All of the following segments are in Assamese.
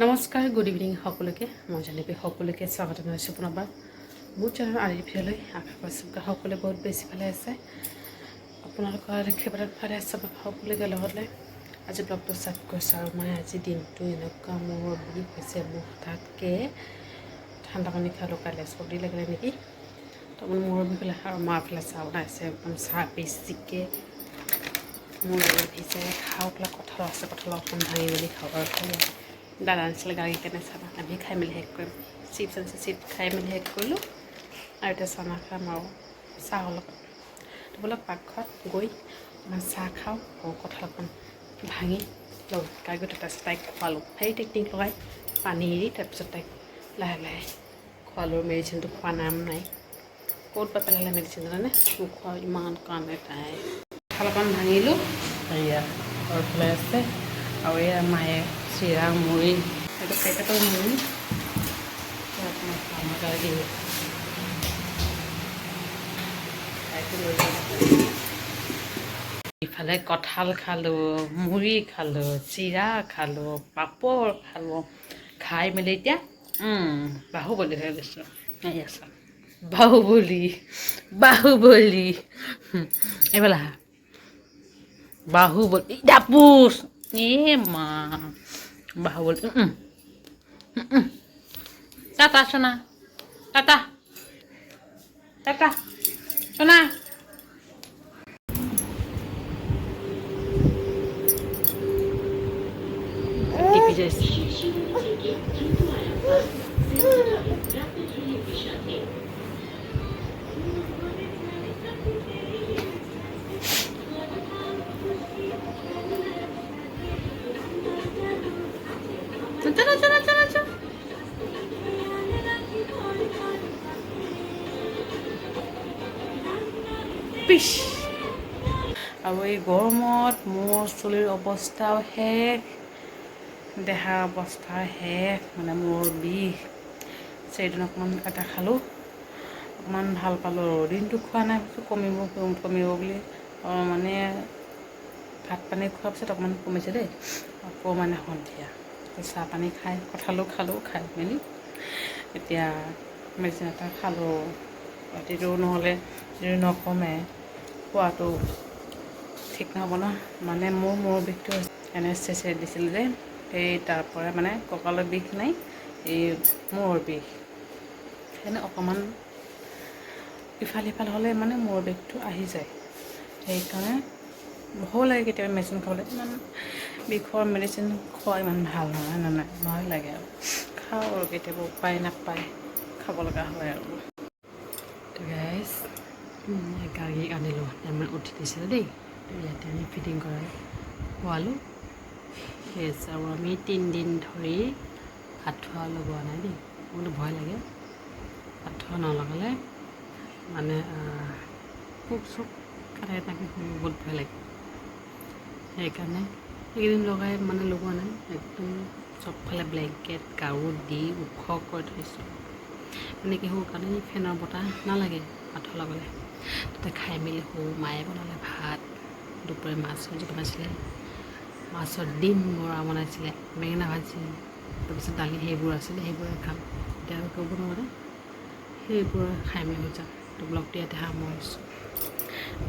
নমস্কাৰ, গুড ইভিনিং সকলোকে। মই জানিবি সকলোকে স্বাগত জনাইছোঁ পুনৰবাৰ মোৰ চেনেল আলিৰ ভিডিঅ'লৈ। আশা কৰিছোঁ সকলোৱে বহুত বেছি ভালে আছে। আপোনালোকৰ আশীৰ্বাদত ভালে আছে সকলোকে লগতে আজি ব্লগটো ষ্টাৰ্ট কৰিছোঁ। আৰু মই আজি দিনটো এনেকুৱা মোৰ বিষ হৈছে, মোৰ হঠাৎকৈ ঠাণ্ডা পানী খালোঁ, কাইলৈ চৰ্দি লাগিলে নেকি, তো মূৰৰ বিষ হ'লে। আৰু মই এফালে চাহ বনাইছে, একদম চাহ বেছিকৈ মোৰ ভিজাই খাওঁ পেলাই। কঁঠাল আছে, কঁঠাল অকণ ভাঙি মেলি খাওঁ আৰু খাই দাদা আনিছিলে গাড়ী কেনে চানা, আমি খাই মেলি শেষ কৰিম। চিপছ আনিছে, চিপছ খাই মেলি শেষ কৰিলোঁ। আৰু এতিয়া চানা খাম আৰু চাহৰ লগত। তো বোলক পাকঘৰত গৈ অকণমান চাহ খাওঁ আৰু কঁঠাল অকণ ভাঙি লওঁ। গাড়ী তাৰপিছত তাইক খোৱালোঁ, সেই টেকনিক লগাই পানী এৰি তাৰপিছত তাইক লাহে লাহে খোৱালোঁ। মেডিচিনটো খোৱা নাম নাই, ক'ত বা পেলালে মেডিচিন জানে, নোখোৱা ইমান কাৰণে তাই। কঁঠাল অকণ ভাঙিলোঁ, এয়া ঘৰফালে আছে। আৰু এয়া মায়ে চিৰা মুড়ি, এইটো পেকেটৰ মুড়ি ইফালে কঁঠাল খালোঁ, মুড়ি খালোঁ, চিৰা খালোঁ, পাপৰ খালোঁ। খাই মেলি এতিয়া বাহুবলী হৈ গৈছোঁ। এই আছা বাহুবলী, বাহুবলী এইফালে আহা। বাহুবলী ডাপুস মা বাহুবলী। টাটা সোনা, টাটা টাটা সোনা। টিপি যাইছে। চলো চলো চলো চলো। পিছ আৰু এই গৰমত মোৰ চুলিৰ অৱস্থাও শেষ, দেহাৰ অৱস্থা শেষ, মানে মোৰ বিষ। সেইদিনা অকণমান এটা খালোঁ, অকণমান ভাল পালোঁ। দিনটো খোৱা নাই, কমিব কমিব বুলি মানে ভাত পানী খোৱাৰ পিছত অকণমান কমিছে দেই। আকৌ মানে সন্ধিয়া চাহ পানী খাই কঁঠালো খালোঁ, খাই মেলি এতিয়া মেডিচিন এটা খালোঁ। ৰাতিটো নহ'লে যদি নকমে খোৱাটো ঠিক নহ'ব ন। মানে মোৰ মূৰৰ বিষটো এনেষ্টেচিয়া দিছিল যে, সেই তাৰপৰা মানে কঁকালৰ বিষ নাই, এই মূৰৰ বিষ। সেইকাৰণে অকণমান ইফাল সিফাল হ'লে মানে মূৰৰ বিষটো আহি যায়। সেইকাৰণে ভয় লাগে কেতিয়াবা মেডিচিন খাবলৈ। ইমান বিষৰ মেডিচিন খোৱা ইমান ভাল নহয়, নাই ভয় লাগে আৰু খাওঁ আৰু কেতিয়াবা উপায় নাপায় খাব লগা হয় আৰু। গাইজ গাড়ী আনিলোঁ, তাৰমানে উঠি দিছিলোঁ দেই। ইয়াতে আমি ফিটিং কৰাই খোৱালোঁ। আৰু আমি 3 দিন ধৰি আঁঠুৱা লগোৱা নাই দেই। মোৰতো ভয় লাগে, আঁঠুৱা নলগালে মানে পোক চোক কাটে, তাকে বহুত ভয় লাগে। সেইকাৰণে এইকেইদিন লগাই মানে লগোৱা নাই, একদম চবফালে ব্লেংকেট গাৰু দি ওখ কৰি থৈছোঁ। মানে কি হ'ল কাৰণে ফেনৰ বতাহ নালাগে আঁঠুৱা লগালে। তাতে খাই মেলি মায়ে বনালে ভাত, দুপৰীয়া মাছ ভাজি বনাইছিলে, মাছৰ ডিম বৰা বনাইছিলে, বেঙেনা ভাজি, তাৰপিছত দালি, সেইবোৰ আছিলে, সেইবোৰে খাম। এতিয়া আৰু ক'ব নোৱাৰে, সেইবোৰ খাই মেলি যাম। তো ব্লগটো ইয়াতে সামৰিছোঁ।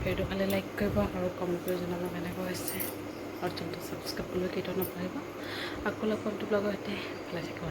ভিডিঅ'টো খালি লাইক কৰিব আৰু কমেণ্ট কৰি জনাব কেনেকুৱা হৈছে। আৰু চেনেলটো ছাবস্ক্ৰাইব কৰিবলৈ কেতিয়াও নকৰিব। আকৌ লগ পাম ব্লগৰ সৈতে। ভালে থাকিব।